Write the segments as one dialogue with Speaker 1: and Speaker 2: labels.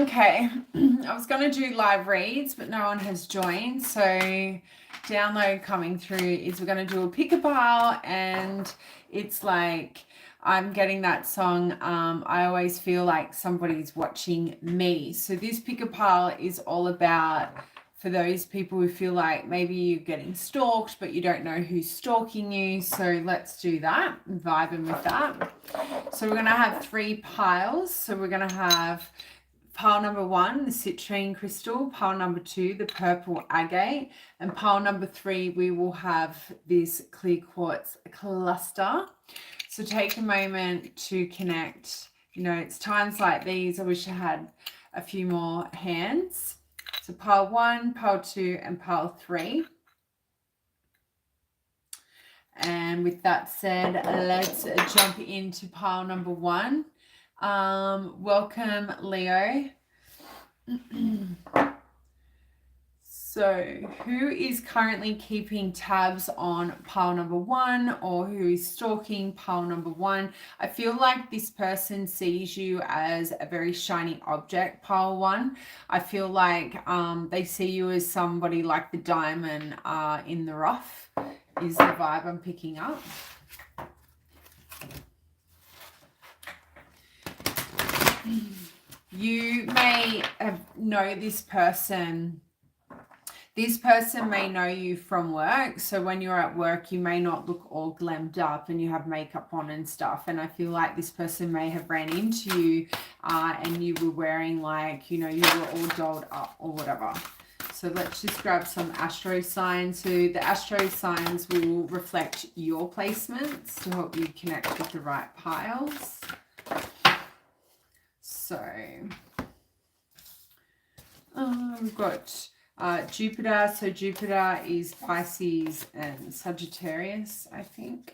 Speaker 1: Okay, I was going to do live reads, but no one has joined. So download coming through is we're going to do a pick a pile, and it's like I'm getting that song. I always feel like somebody's watching me. So this pick a pile is all about for those people who feel like maybe you're getting stalked, but you don't know who's stalking you. So let's do that, vibing with that. So we're going to have 3 piles. So we're going to have pile number 1, the citrine crystal, pile number 2, the purple agate, and pile number 3, we will have this clear quartz cluster. So take a moment to connect. You know, it's times like these, I wish I had a few more hands. So pile 1, pile 2, and pile 3. And with that said, let's jump into pile number 1. Welcome, Leo. So who is currently keeping tabs on pile number 1, or who is stalking pile number 1? I feel like this person sees you as a very shiny object, pile 1. I feel like they see you as somebody like the diamond in the rough is the vibe I'm picking up. You may know this person. This person may know you from work. So when you're at work, you may not look all glammed up and you have makeup on and stuff. And I feel like this person may have ran into you and you were wearing like, you know, you were all dolled up or whatever. So let's just grab some astro signs. So the astro signs will reflect your placements to help you connect with the right piles. So we've got Jupiter. So Jupiter is Pisces and Sagittarius, I think.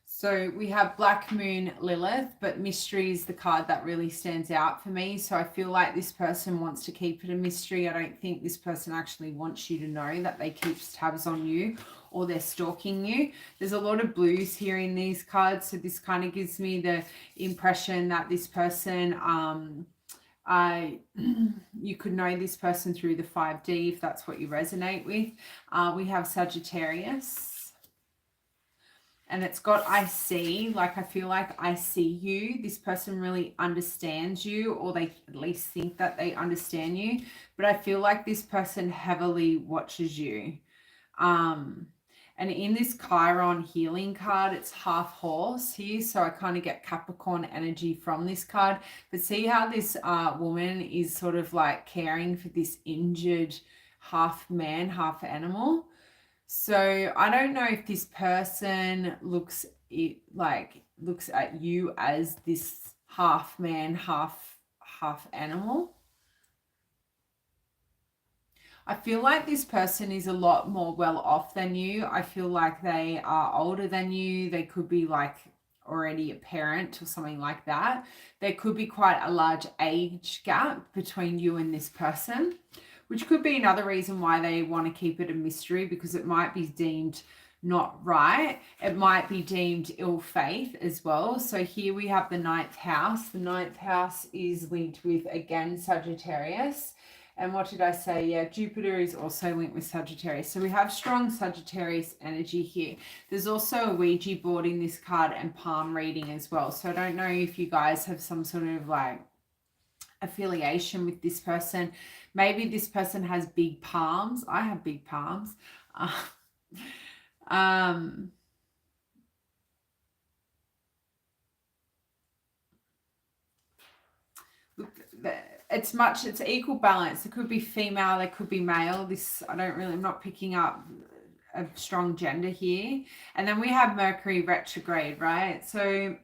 Speaker 1: So we have Black Moon Lilith, but mystery is the card that really stands out for me. So I feel like this person wants to keep it a mystery. I don't think this person actually wants you to know that they keep tabs on you or they're stalking you. There's a lot of blues here in these cards. So this kind of gives me the impression that this person, you could know this person through the 5D if that's what you resonate with. We have Sagittarius. And it's got I see, like I feel like I see you. This person really understands you, or they at least think that they understand you. But I feel like this person heavily watches you. And in this Chiron healing card, it's half horse here. So I kind of get Capricorn energy from this card. But see how this woman is sort of like caring for this injured half man, half animal. So I don't know if this person looks at you as this half man, half animal. I feel like this person is a lot more well off than you. I feel like they are older than you. They could be like already a parent or something like that. There could be quite a large age gap between you and this person, which could be another reason why they want to keep it a mystery, because it might be deemed not right. It might be deemed ill faith as well. So here we have the 9th house. The 9th house is linked with, again, Sagittarius. And what did I say? Yeah, Jupiter is also linked with Sagittarius. So we have strong Sagittarius energy here. There's also a Ouija board in this card and palm reading as well. So I don't know if you guys have some sort of like affiliation with this person. Maybe this person has big palms. I have big palms. Look, it's equal balance. It could be female, it could be male. I'm not picking up a strong gender here. And then we have Mercury retrograde, right? So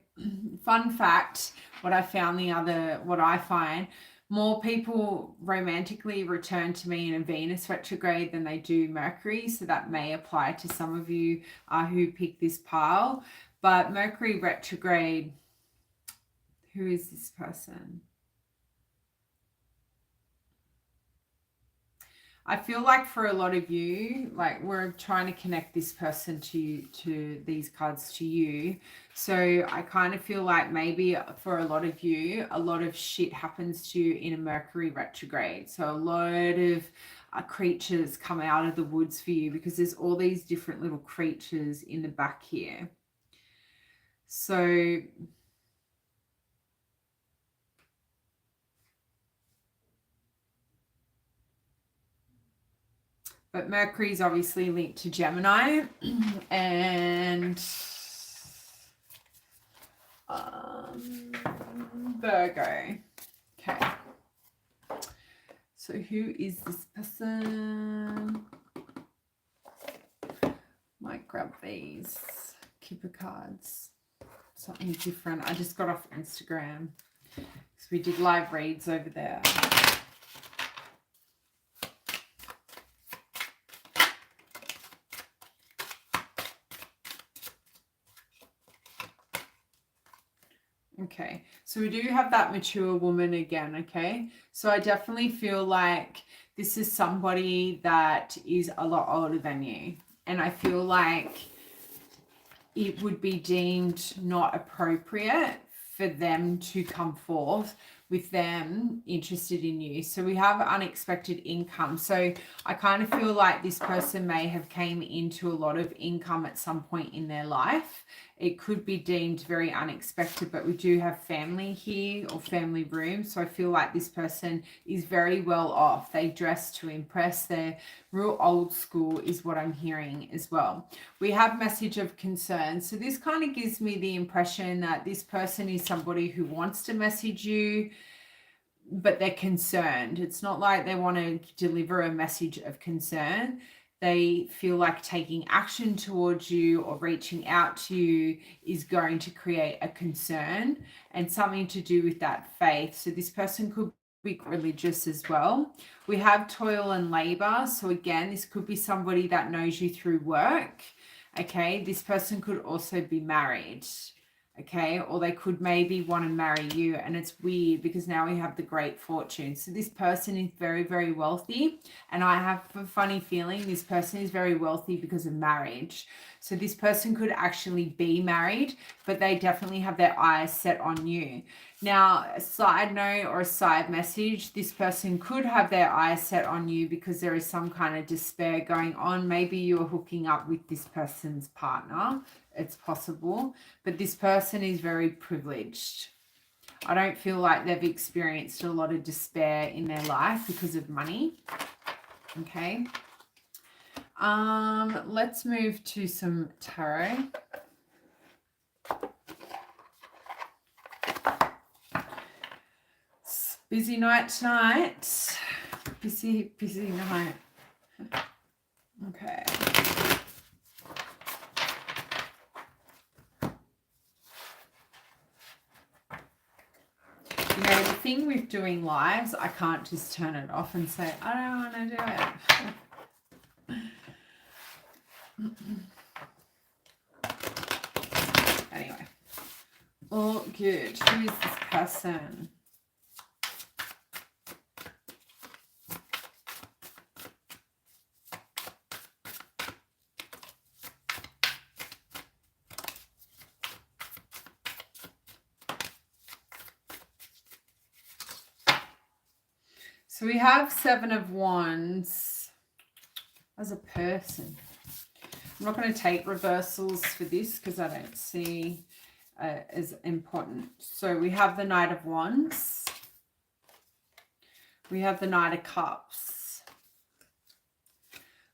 Speaker 1: fun fact, what I find, more people romantically return to me in a Venus retrograde than they do Mercury. So that may apply to some of you who pick this pile. But Mercury retrograde, who is this person? I feel like for a lot of you, like we're trying to connect this person to these cards to you. So I kind of feel like maybe for a lot of you, a lot of shit happens to you in a Mercury retrograde. So a lot of creatures come out of the woods for you because there's all these different little creatures in the back here. So but Mercury is obviously linked to Gemini and Virgo. Okay. So who is this person? Might grab these Kipper cards. Something different. I just got off Instagram because we did live reads over there. Okay, so we do have that mature woman again, okay? So I definitely feel like this is somebody that is a lot older than you. And I feel like it would be deemed not appropriate for them to come forth with them interested in you. So we have unexpected income. So I kind of feel like this person may have came into a lot of income at some point in their life. It could be deemed very unexpected, but we do have family here or family room. So I feel like this person is very well off. They dress to impress. They're real old school is what I'm hearing as well. We have message of concern. So this kind of gives me the impression that this person is somebody who wants to message you, but they're concerned. It's not like they want to deliver a message of concern. They feel like taking action towards you or reaching out to you is going to create a concern and something to do with that faith. So this person could be religious as well. We have toil and labor. So again, this could be somebody that knows you through work. Okay, this person could also be married. Okay, or they could maybe want to marry you, and it's weird because now we have the great fortune. So this person is very, very wealthy, and I have a funny feeling this person is very wealthy because of marriage. So this person could actually be married, but they definitely have their eyes set on you. Now, a side note or a side message, this person could have their eyes set on you because there is some kind of despair going on. Maybe you're hooking up with this person's partner. It's possible, but this person is very privileged. I don't feel like they've experienced a lot of despair in their life because of money. Okay. Let's move to some tarot. It's busy night tonight. Busy night. Okay. You know, the thing with doing lives, I can't just turn it off and say, I don't want to do it. Anyway. Oh, good. Who is this person? So we have Seven of Wands as a person. I'm not going to take reversals for this because I don't see as important. So we have the Knight of Wands. We have the Knight of Cups.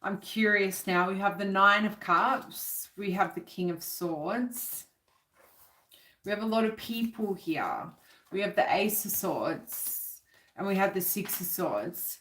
Speaker 1: I'm curious now. We have the Nine of Cups. We have the King of Swords. We have a lot of people here. We have the Ace of Swords. And we have the Six of Swords.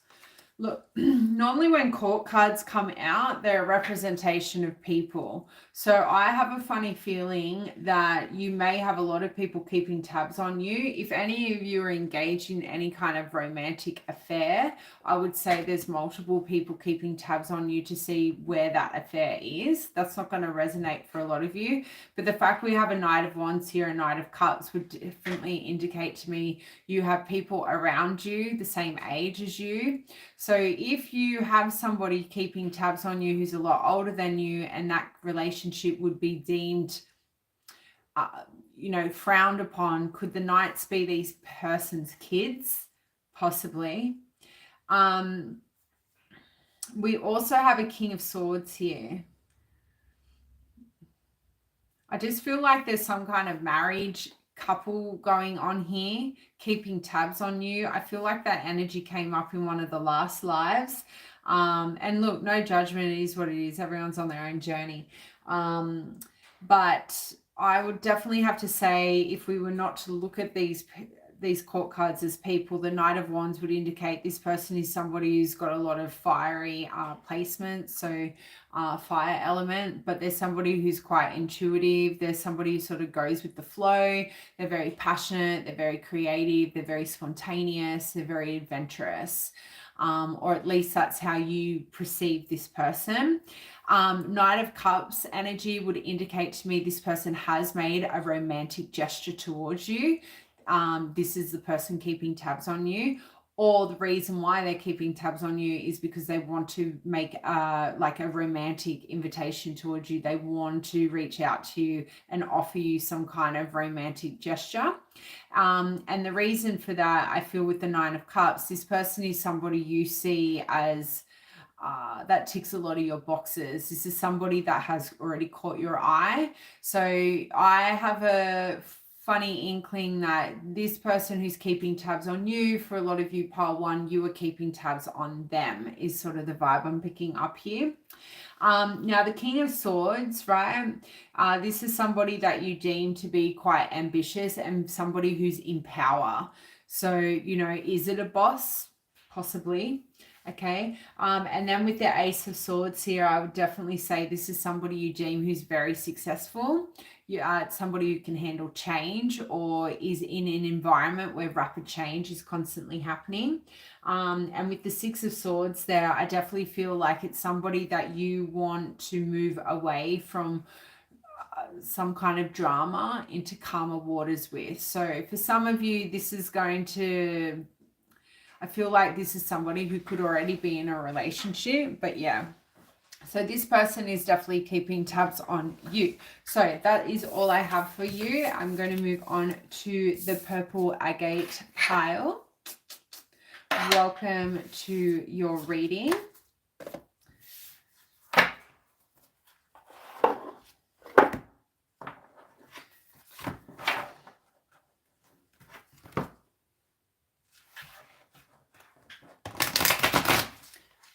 Speaker 1: Look, normally when court cards come out, they're a representation of people. So I have a funny feeling that you may have a lot of people keeping tabs on you. If any of you are engaged in any kind of romantic affair, I would say there's multiple people keeping tabs on you to see where that affair is. That's not going to resonate for a lot of you. But the fact we have a Knight of Wands here, a Knight of Cups would definitely indicate to me you have people around you the same age as you. So if you have somebody keeping tabs on you who's a lot older than you, and that relationship would be deemed, you know, frowned upon, could the Knights be these person's kids? Possibly. We also have a King of Swords here. I just feel like there's some kind of marriage couple going on here, keeping tabs on you. I feel like that energy came up in one of the last lives. And look, no judgment, it is what it is. Everyone's on their own journey. But I would definitely have to say, if we were not to look at these court cards as people, the Knight of Wands would indicate this person is somebody who's got a lot of fiery placements, so fire element, but there's somebody who's quite intuitive. There's somebody who sort of goes with the flow. They're very passionate, they're very creative, they're very spontaneous, they're very adventurous, or at least that's how you perceive this person. Knight of Cups energy would indicate to me this person has made a romantic gesture towards you. This is the person keeping tabs on you, or the reason why they're keeping tabs on you is because they want to make like a romantic invitation towards you. They want to reach out to you and offer you some kind of romantic gesture. And the reason for that, I feel, with the Nine of Cups, this person is somebody you see as that ticks a lot of your boxes. This is somebody that has already caught your eye. So I have a funny inkling that this person who's keeping tabs on you, for a lot of you, pile one, you are keeping tabs on them, is sort of the vibe I'm picking up here. Now the King of Swords, right? This is somebody that you deem to be quite ambitious and somebody who's in power. So, you know, is it a boss? Possibly. Okay. And then with the Ace of Swords here, I would definitely say this is somebody you deem who's very successful. It's somebody who can handle change or is in an environment where rapid change is constantly happening. And with the Six of Swords there, I definitely feel like it's somebody that you want to move away from some kind of drama into calmer waters with. So for some of you, this is going to, I feel like this is somebody who could already be in a relationship, but yeah. So this person is definitely keeping tabs on you. So that is all I have for you. I'm going to move on to the purple agate pile. Welcome to your reading.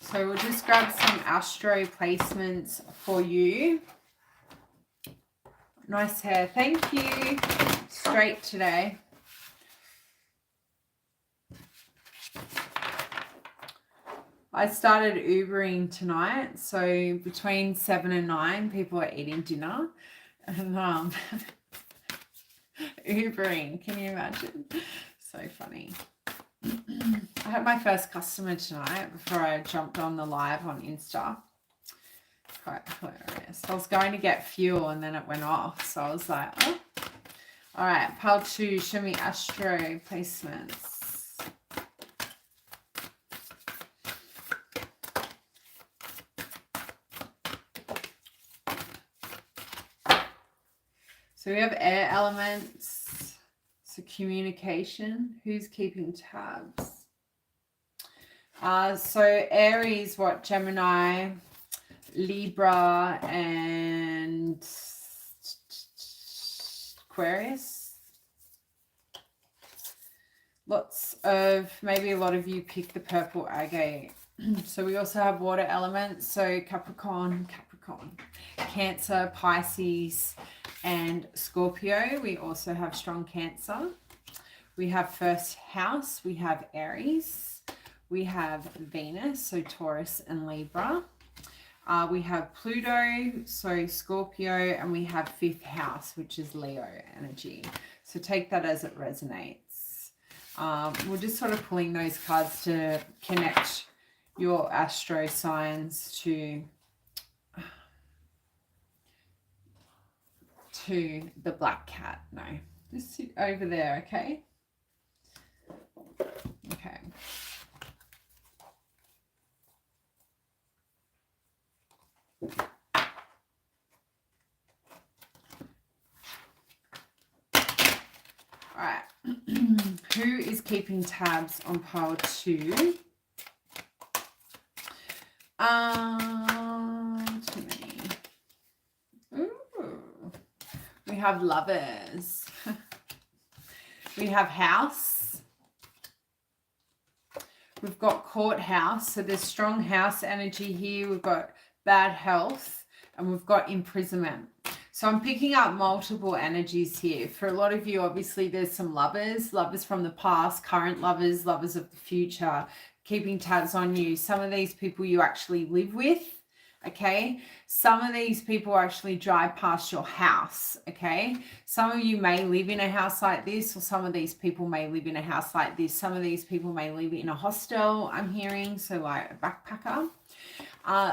Speaker 1: So we'll just grab some astro placements for you. Nice hair, thank you. Straight today. I started Ubering tonight, so between 7 and 9, people are eating dinner. And Ubering, can you imagine? So funny. I had my first customer tonight before I jumped on the live on Insta. Quite hilarious. I was going to get fuel and then it went off. So I was like, oh. All right, pile 2, show me astro placements. So we have air elements. So communication. Who's keeping tabs? So Aries, what? Gemini, Libra, and Aquarius. Lots of, maybe a lot of you pick the purple agate. So we also have water elements. So Capricorn, Cancer, Pisces, and Scorpio. We also have strong Cancer. We have first house. We have Aries. We have Venus, so Taurus and Libra. We have Pluto, so Scorpio, and we have fifth house, which is Leo energy. So take that as it resonates. We're just sort of pulling those cards to connect your astro signs to the black cat. No, just sit over there, okay? Okay. who is keeping tabs on pile 2? Too many. Ooh. We have Lovers. We have House. We've got Courthouse. So there's strong house energy here. We've got bad health. And we've got imprisonment. So I'm picking up multiple energies here. For a lot of you, obviously, there's some lovers from the past, current lovers of the future, keeping tabs on you. Some of these people you actually live with, okay? Some of these people actually drive past your house, okay? Some of you may live in a house like this, or some of these people may live in a house like this. Some of these people may live in a hostel, I'm hearing, so like a backpacker.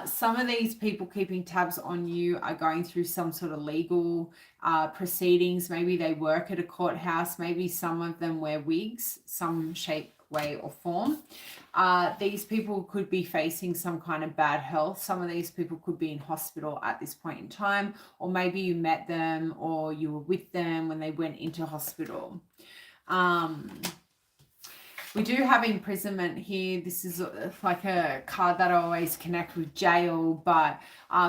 Speaker 1: Some of these people keeping tabs on you are going through some sort of legal proceedings. Maybe they work at a courthouse. Maybe some of them wear wigs, some shape, way, or form. These people could be facing some kind of bad health. Some of these people could be in hospital at this point in time, or maybe you met them or you were with them when they went into hospital. We do have imprisonment here. This is like a card that I always connect with jail, but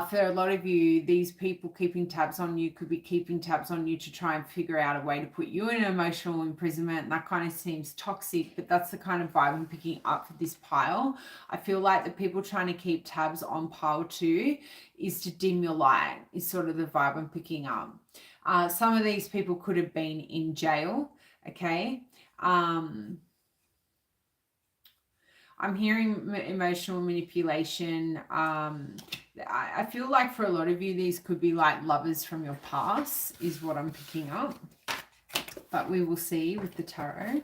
Speaker 1: for a lot of you, these people keeping tabs on you could be keeping tabs on you to try and figure out a way to put you in emotional imprisonment. And that kind of seems toxic, but that's the kind of vibe I'm picking up for this pile. I feel like the people trying to keep tabs on pile 2 is to dim your light, is sort of the vibe I'm picking up. Some of these people could have been in jail, okay? I'm hearing emotional manipulation. I feel like for a lot of you, these could be like lovers from your past is what I'm picking up. But we will see with the tarot.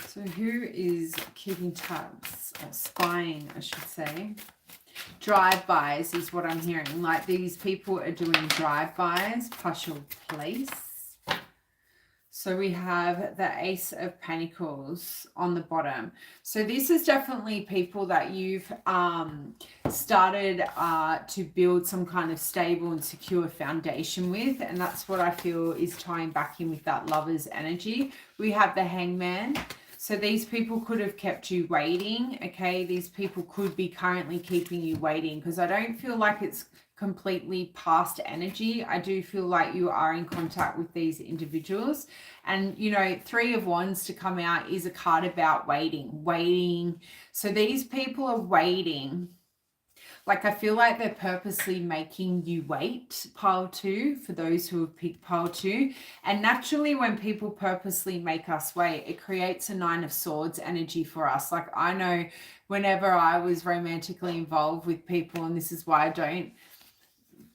Speaker 1: So who is keeping tabs, or spying, I should say? Drive-bys is what I'm hearing. Like these people are doing drive-bys, partial place. So we have the Ace of Pentacles on the bottom. So this is definitely people that you've started to build some kind of stable and secure foundation with. And that's what I feel is tying back in with that Lover's energy. We have the Hangman. So these people could have kept you waiting, okay? These people could be currently keeping you waiting because I don't feel like it's completely past energy. I do feel like you are in contact with these individuals. And, you know, 3 of Wands to come out is a card about waiting. So these people are waiting. Like, I feel like they're purposely making you wait, pile 2, for those who have picked pile 2. And naturally, when people purposely make us wait, it creates a 9 of Swords energy for us. Like, I know whenever I was romantically involved with people, and this is why I don't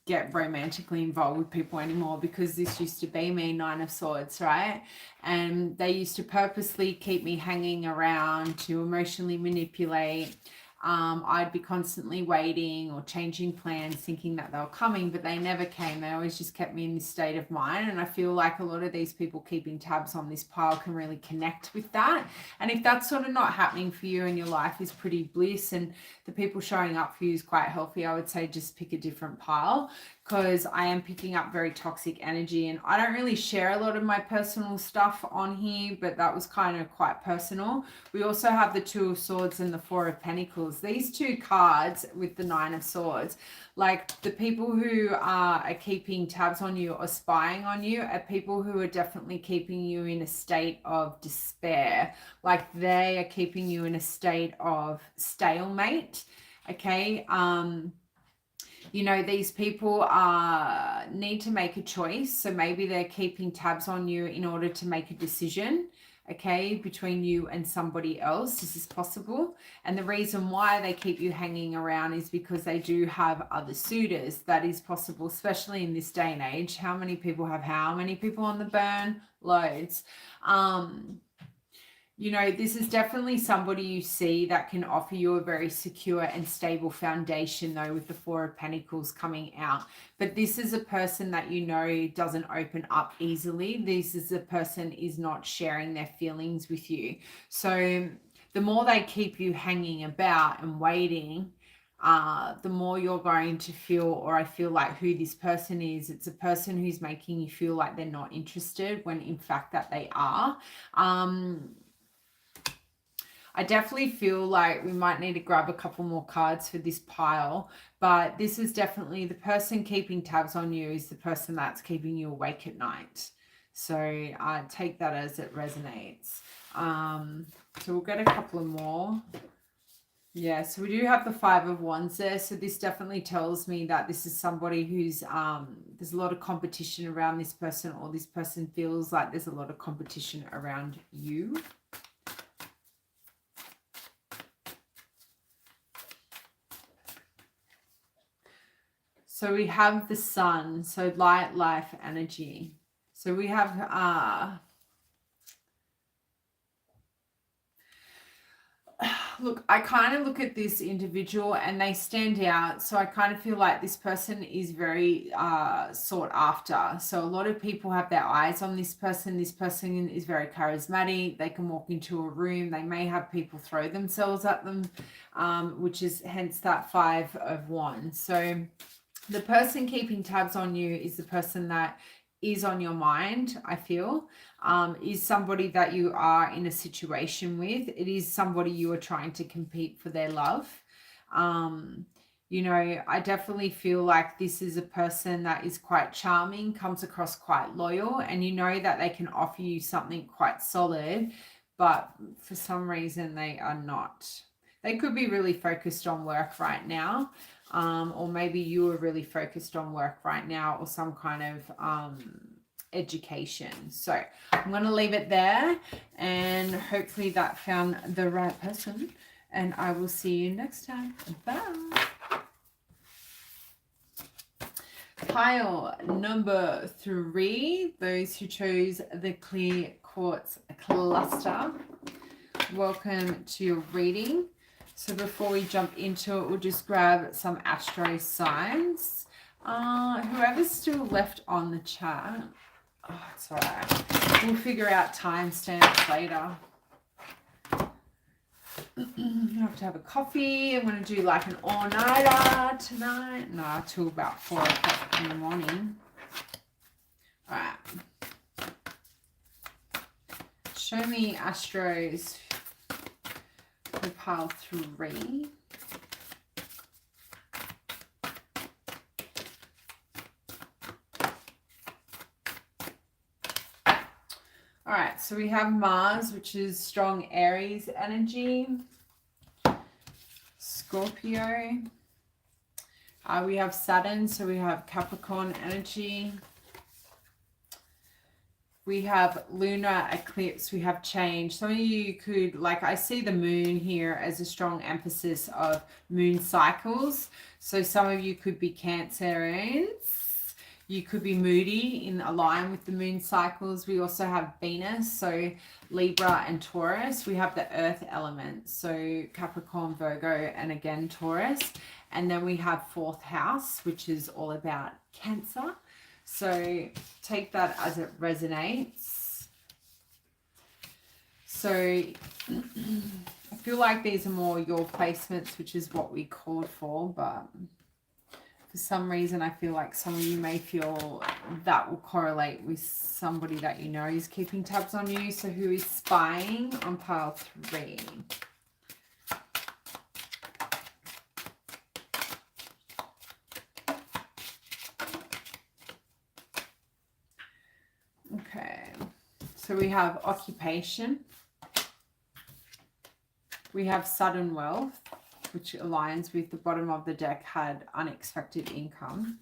Speaker 1: get romantically involved with people anymore, because this used to be me, 9 of Swords, right? And they used to purposely keep me hanging around to emotionally manipulate. I'd be constantly waiting or changing plans, thinking that they were coming, but they never came. They always just kept me in this state of mind. And I feel like a lot of these people keeping tabs on this pile can really connect with that. And if that's sort of not happening for you and your life is pretty bliss and the people showing up for you is quite healthy, I would say just pick a different pile, because I am picking up very toxic energy. And I don't really share a lot of my personal stuff on here, but that was kind of quite personal. We also have the 2 of Swords and the 4 of Pentacles. These 2 cards with the 9 of Swords, like the people who are keeping tabs on you or spying on you are people who are definitely keeping you in a state of despair. Like they are keeping you in a state of stalemate, okay? You know, these people need to make a choice. So maybe they're keeping tabs on you in order to make a decision, okay, between you and somebody else. This is possible. And the reason why they keep you hanging around is because they do have other suitors. That is possible, especially in this day and age. How many people have how many people on the burn? Loads. You know, this is definitely somebody you see that can offer you a very secure and stable foundation, though, with the 4 of Pentacles coming out. But this is a person that you know doesn't open up easily. This is a person is not sharing their feelings with you. So the more they keep you hanging about and waiting, the more you're going to feel, or I feel like who this person is, it's a person who's making you feel like they're not interested when in fact that they are. I definitely feel like we might need to grab a couple more cards for this pile, but this is definitely the person keeping tabs on you is the person that's keeping you awake at night. So take that as it resonates. So we'll get a couple of more. Yeah, so we do have the 5 of Wands there. So this definitely tells me that this is somebody who's, there's a lot of competition around this person, or this person feels like there's a lot of competition around you. So we have the sun, so light, life, energy. So we have, look, I kind of look at this individual and they stand out. So I kind of feel like this person is very sought after. So a lot of people have their eyes on this person. This person is very charismatic. They can walk into a room. They may have people throw themselves at them, which is hence that 5 of Wands. So the person keeping tabs on you is the person that is on your mind, I feel, is somebody that you are in a situation with. It is somebody you are trying to compete for their love. You know, I definitely feel like this is a person that is quite charming, comes across quite loyal, and you know that they can offer you something quite solid, but for some reason they are not. They could be really focused on work right now. Or maybe you are really focused on work right now, or some kind of education. So I'm going to leave it there, and hopefully that found the right person, and I will see you next time. Bye. Pile number 3, those who chose the clear quartz cluster, welcome to your reading. So before we jump into it, we'll just grab some astro signs. Whoever's still left on the chat, oh, it's all right. We'll figure out timestamps later. I have to have a coffee. I'm going to do like an all-nighter tonight. No, till about 4 o'clock in the morning. All right. Show me astros for pile 3. All right, so we have Mars, which is strong Aries energy. Scorpio. We have Saturn, so we have Capricorn energy. We have lunar eclipse, we have change. Some of you could, like, I see the moon here as a strong emphasis of moon cycles. So some of you could be Cancerians. You could be moody in line with the moon cycles. We also have Venus, so Libra and Taurus. We have the earth element, so Capricorn, Virgo, and again Taurus. And then we have 4th house, which is all about Cancer. So take that as it resonates. So I feel like these are more your placements, which is what we called for, but for some reason I feel like some of you may feel that will correlate with somebody that you know is keeping tabs on you. So who is spying on pile 3? Okay, so we have occupation. We have sudden wealth, which aligns with the bottom of the deck, had unexpected income.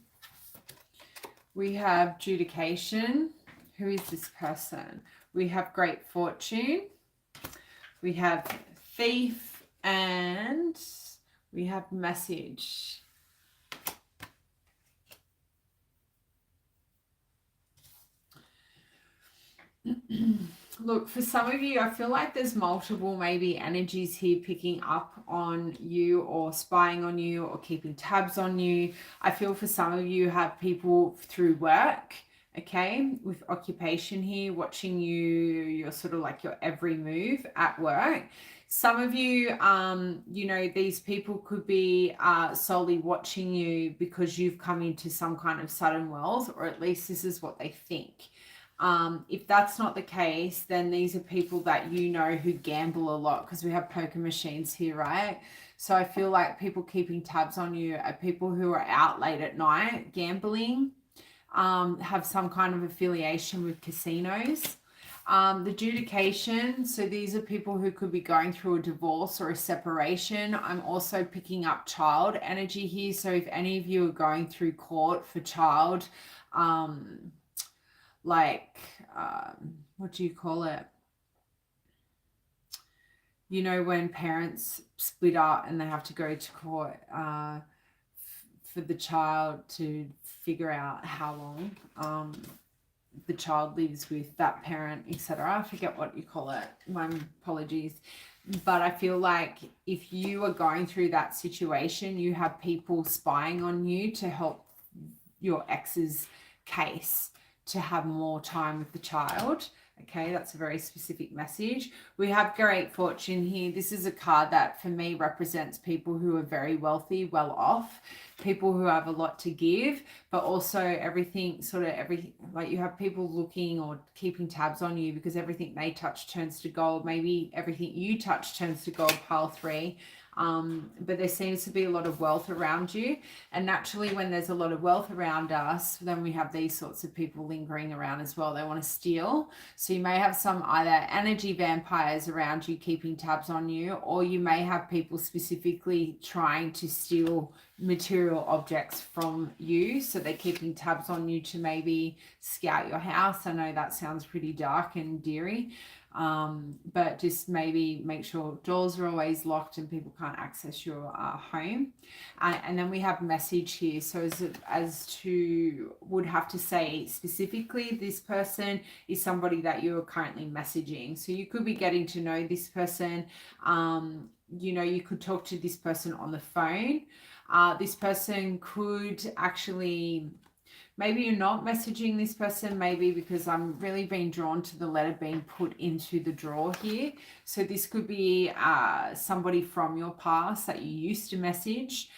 Speaker 1: We have judication. Who is this person? We have great fortune. We have thief, and we have message. Look, for some of you, I feel like there's multiple maybe energies here picking up on you, or spying on you, or keeping tabs on you. I feel for some of you have people through work, okay, with occupation here, watching your sort of like your every move at work. Some of you, you know, these people could be solely watching you because you've come into some kind of sudden wealth, or at least this is what they think. If that's not the case, then these are people that you know who gamble a lot, because we have poker machines here, right? So I feel like people keeping tabs on you are people who are out late at night gambling, have some kind of affiliation with casinos. The adjudication, so these are people who could be going through a divorce or a separation. I'm also picking up child energy here. So if any of you are going through court for child, like, what do you call it? You know, when parents split up and they have to go to court for the child to figure out how long the child lives with that parent, etc. I forget what you call it. My apologies. But I feel like if you are going through that situation, you have people spying on you to help your ex's case to have more time with the child. Okay, that's a very specific message. We have Great Fortune here. This is a card that for me represents people who are very wealthy, well off, people who have a lot to give, but also everything, like you have people looking or keeping tabs on you because everything they touch turns to gold. Maybe everything you touch turns to gold, pile 3. But there seems to be a lot of wealth around you, and naturally when there's a lot of wealth around us, then we have these sorts of people lingering around as well. They want to steal. So you may have some either energy vampires around you keeping tabs on you, or you may have people specifically trying to steal material objects from you. So they're keeping tabs on you to maybe scout your house. I know that sounds pretty dark and dreary. But just maybe make sure doors are always locked and people can't access your home. And then we have message here. So would have to say specifically this person is somebody that you're currently messaging. So you could be getting to know this person. You know, you could talk to this person on the phone. This person could actually... Maybe you're not messaging this person, maybe because I'm really being drawn to the letter being put into the drawer here. So this could be somebody from your past that you used to message,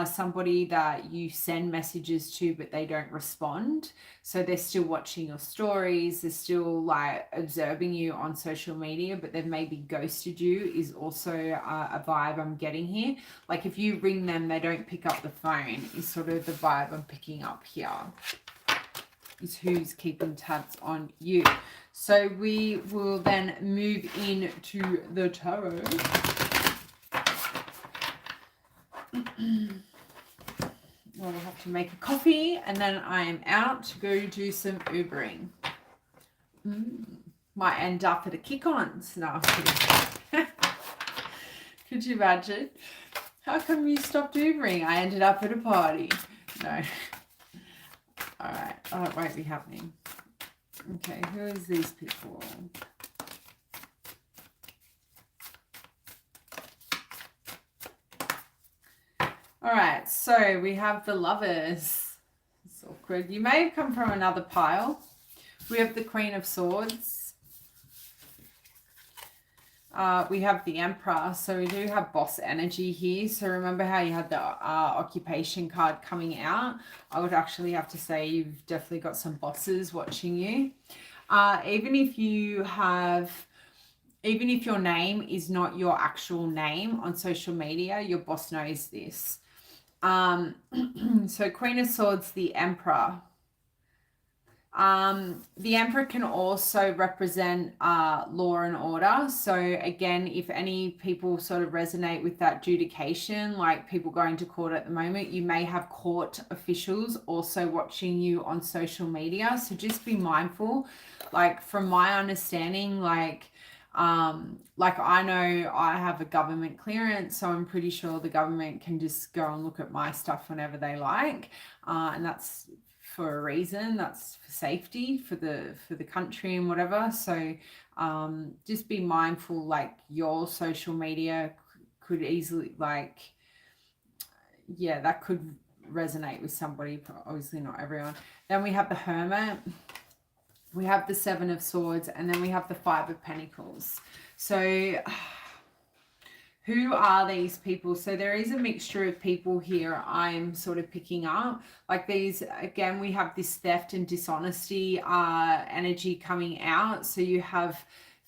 Speaker 1: somebody that you send messages to but they don't respond. So they're still watching your stories, they're still like observing you on social media, but they've maybe ghosted you is also a vibe I'm getting here. Like if you ring them, they don't pick up the phone is sort of the vibe I'm picking up here. Is who's keeping tabs on you. So we will then move into the tarot. Well, we'll have to make a coffee and then I am out to go do some Ubering. Might end up at a kick-ons. No, I'm kidding. Could you imagine? How come you stopped Ubering? I ended up at a party. No. All right. Oh, it won't be happening. Okay, who is these people? All right, so we have the Lovers. It's awkward. You may have come from another pile. We have the Queen of Swords. We have the Emperor, so we do have boss energy here. So remember how you had the occupation card coming out? I would actually have to say you've definitely got some bosses watching you. Even if your name is not your actual name on social media, your boss knows this. So Queen of Swords, the Emperor. The Emperor can also represent law and order. So again, if any people sort of resonate with that adjudication, like people going to court at the moment, you may have court officials also watching you on social media. So just be mindful. Like from my understanding, like I know I have a government clearance, so I'm pretty sure the government can just go and look at my stuff whenever they like. And that's for a reason. That's for safety for the country and whatever. So just be mindful, like your social media could easily, like, yeah, that could resonate with somebody, obviously not everyone. Then we have the Hermit, we have the Seven of Swords, and then we have the Five of Pentacles. So who are these people? So there is a mixture of people here I'm sort of picking up. Like these, again, we have this theft and dishonesty energy coming out. So you have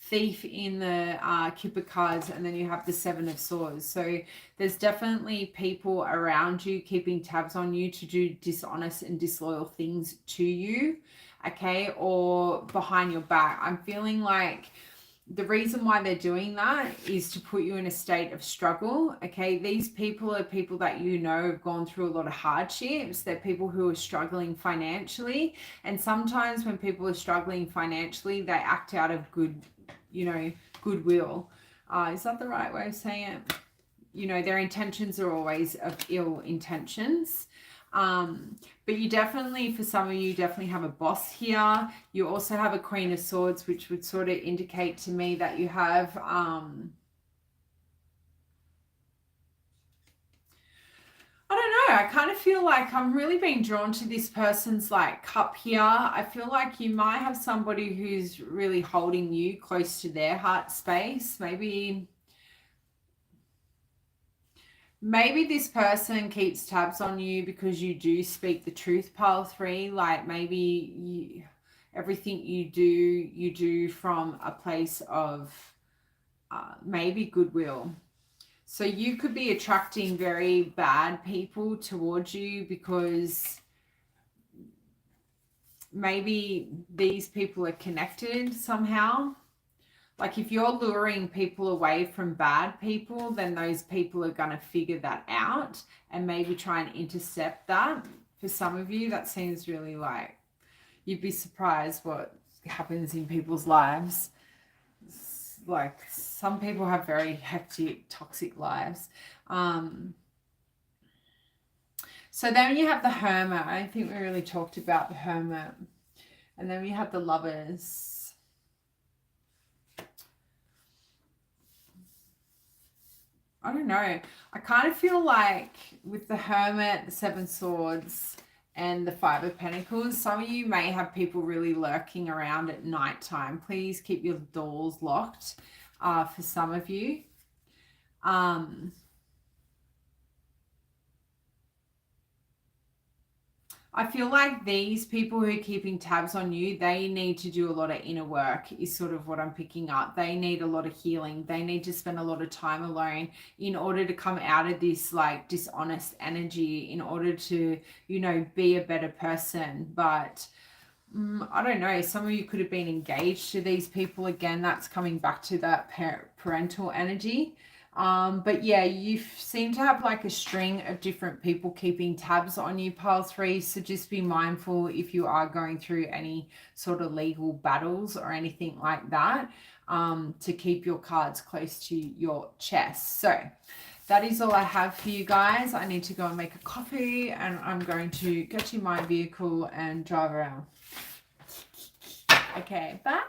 Speaker 1: Thief in the Kipper cards, and then you have the Seven of Swords. So there's definitely people around you keeping tabs on you to do dishonest and disloyal things to you, okay, or behind your back. I'm feeling like the reason why they're doing that is to put you in a state of struggle, okay? These people are people that you know have gone through a lot of hardships. They're people who are struggling financially, and sometimes when people are struggling financially, they act out of goodwill. Is that the right way of saying it? You know, their intentions are always of ill intentions. But you definitely, for some of you, definitely have a boss here. You also have a Queen of Swords, which would sort of indicate to me that you have, I don't know, I kind of feel like I'm really being drawn to this person's like cup here. I feel like you might have somebody who's really holding you close to their heart space. Maybe this person keeps tabs on you because you do speak the truth, pile 3. Like maybe everything you do from a place of maybe goodwill. So you could be attracting very bad people towards you because maybe these people are connected somehow. Like if you're luring people away from bad people, then those people are going to figure that out and maybe try and intercept that. For some of you, that seems really like you'd be surprised what happens in people's lives. Like some people have very hectic, toxic lives. So then you have the Hermit. I think we really talked about the Hermit. And then we have the Lovers. I don't know. I kind of feel like with the Hermit, the Seven Swords, and the Five of Pentacles, some of you may have people really lurking around at nighttime. Please keep your doors locked for some of you. I feel like these people who are keeping tabs on you, they need to do a lot of inner work is sort of what I'm picking up. They need a lot of healing. They need to spend a lot of time alone in order to come out of this like dishonest energy, in order to, you know, be a better person. But I don't know, some of you could have been engaged to these people. Again, that's coming back to that parental energy. But yeah, you seem to have like a string of different people keeping tabs on you, pile 3. So just be mindful if you are going through any sort of legal battles or anything like that, to keep your cards close to your chest. So that is all I have for you guys. I need to go and make a coffee, and I'm going to get to my vehicle and drive around. Okay, bye.